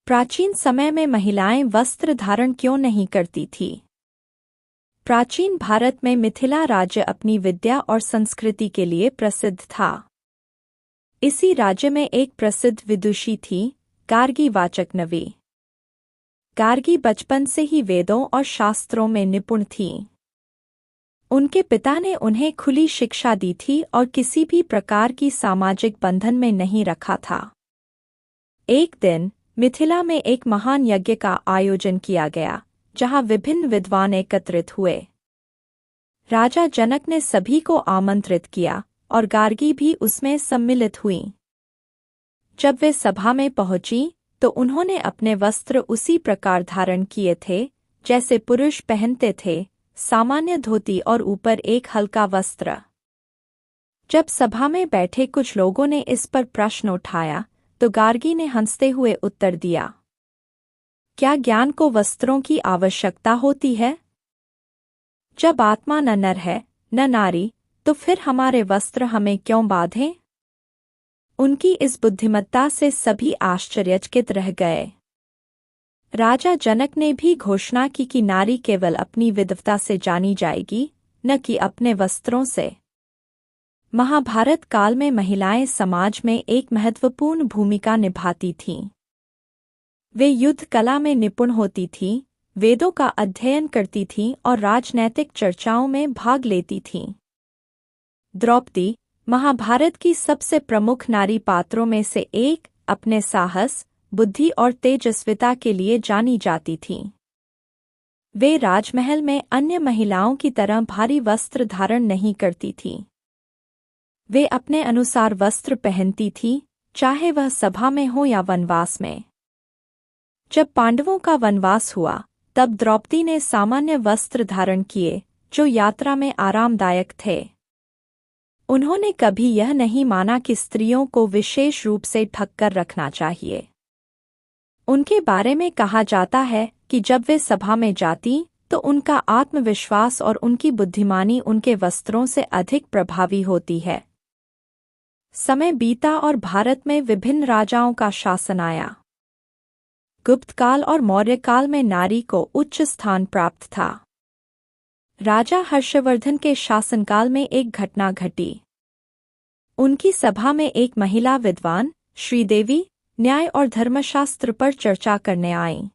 प्राचीन समय में महिलाएं वस्त्र धारण क्यों नहीं करती थीं? प्राचीन भारत में मिथिला राज्य अपनी विद्या और संस्कृति के लिए प्रसिद्ध था। इसी राज्य में एक प्रसिद्ध विदुषी थी, गार्गी वाचकनवी। गार्गी बचपन से ही वेदों और शास्त्रों में निपुण थीं। उनके पिता ने उन्हें खुली शिक्षा दी थी और किसी भी प्रकार की सामाजिक बंधन में नहीं रखा था। एक दिन मिथिला में एक महान यज्ञ का आयोजन किया गया, जहां विभिन्न विद्वान एकत्रित हुए। राजा जनक ने सभी को आमंत्रित किया और गार्गी भी उसमें सम्मिलित हुईं। जब वे सभा में पहुंची तो उन्होंने अपने वस्त्र उसी प्रकार धारण किए थे जैसे पुरुष पहनते थे, सामान्य धोती और ऊपर एक हल्का वस्त्र। जब सभा में बैठे कुछ लोगों ने इस पर प्रश्न उठाया तो गार्गी ने हंसते हुए उत्तर दिया, क्या ज्ञान को वस्त्रों की आवश्यकता होती है? जब आत्मा न नर है न नारी, तो फिर हमारे वस्त्र हमें क्यों बांधें? उनकी इस बुद्धिमत्ता से सभी आश्चर्यचकित रह गए। राजा जनक ने भी घोषणा की कि नारी केवल अपनी विद्वता से जानी जाएगी, न कि अपने वस्त्रों से। महाभारत काल में महिलाएं समाज में एक महत्वपूर्ण भूमिका निभाती थीं। वे युद्ध कला में निपुण होती थीं, वेदों का अध्ययन करती थीं और राजनैतिक चर्चाओं में भाग लेती थीं। द्रौपदी, महाभारत की सबसे प्रमुख नारी पात्रों में से एक, अपने साहस, बुद्धि और तेजस्विता के लिए जानी जाती थीं। वे राजमहल में अन्य महिलाओं की तरह भारी वस्त्र धारण नहीं करती थीं। वे अपने अनुसार वस्त्र पहनती थीं, चाहे वह सभा में हो या वनवास में। जब पांडवों का वनवास हुआ, तब द्रौपदी ने सामान्य वस्त्र धारण किए, जो यात्रा में आरामदायक थे। उन्होंने कभी यह नहीं माना कि स्त्रियों को विशेष रूप से ढककर रखना चाहिए। उनके बारे में कहा जाता है कि जब वे सभा में जाती तो उनका आत्मविश्वास और उनकी बुद्धिमानी उनके वस्त्रों से अधिक प्रभावी होती है। समय बीता और भारत में विभिन्न राजाओं का शासन आया। गुप्त काल और मौर्य काल में नारी को उच्च स्थान प्राप्त था। राजा हर्षवर्धन के शासनकाल में एक घटना घटी। उनकी सभा में एक महिला विद्वान, श्रीदेवी, न्याय और धर्मशास्त्र पर चर्चा करने आईं।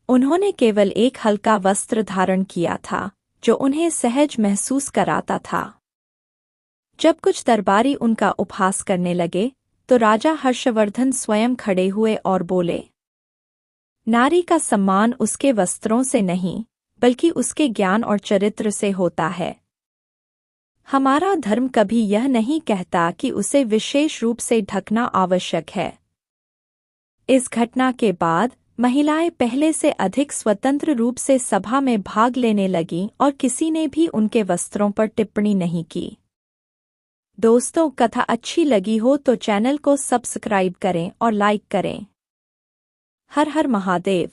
उन्होंने केवल एक हल्का वस्त्र धारण किया था, जो उन्हें सहज महसूस कराता था। जब कुछ दरबारी उनका उपहास करने लगे, तो राजा हर्षवर्धन स्वयं खड़े हुए और बोले, नारी का सम्मान उसके वस्त्रों से नहीं, बल्कि उसके ज्ञान और चरित्र से होता है। हमारा धर्म कभी यह नहीं कहता कि उसे विशेष रूप से ढकना आवश्यक है। इस घटना के बाद महिलाएं पहले से अधिक स्वतंत्र रूप से सभा में भाग लेने लगीं और किसी ने भी उनके वस्त्रों पर टिप्पणी नहीं की। दोस्तों, कथा अच्छी लगी हो तो चैनल को सब्सक्राइब करें और लाइक करें। हर हर महादेव।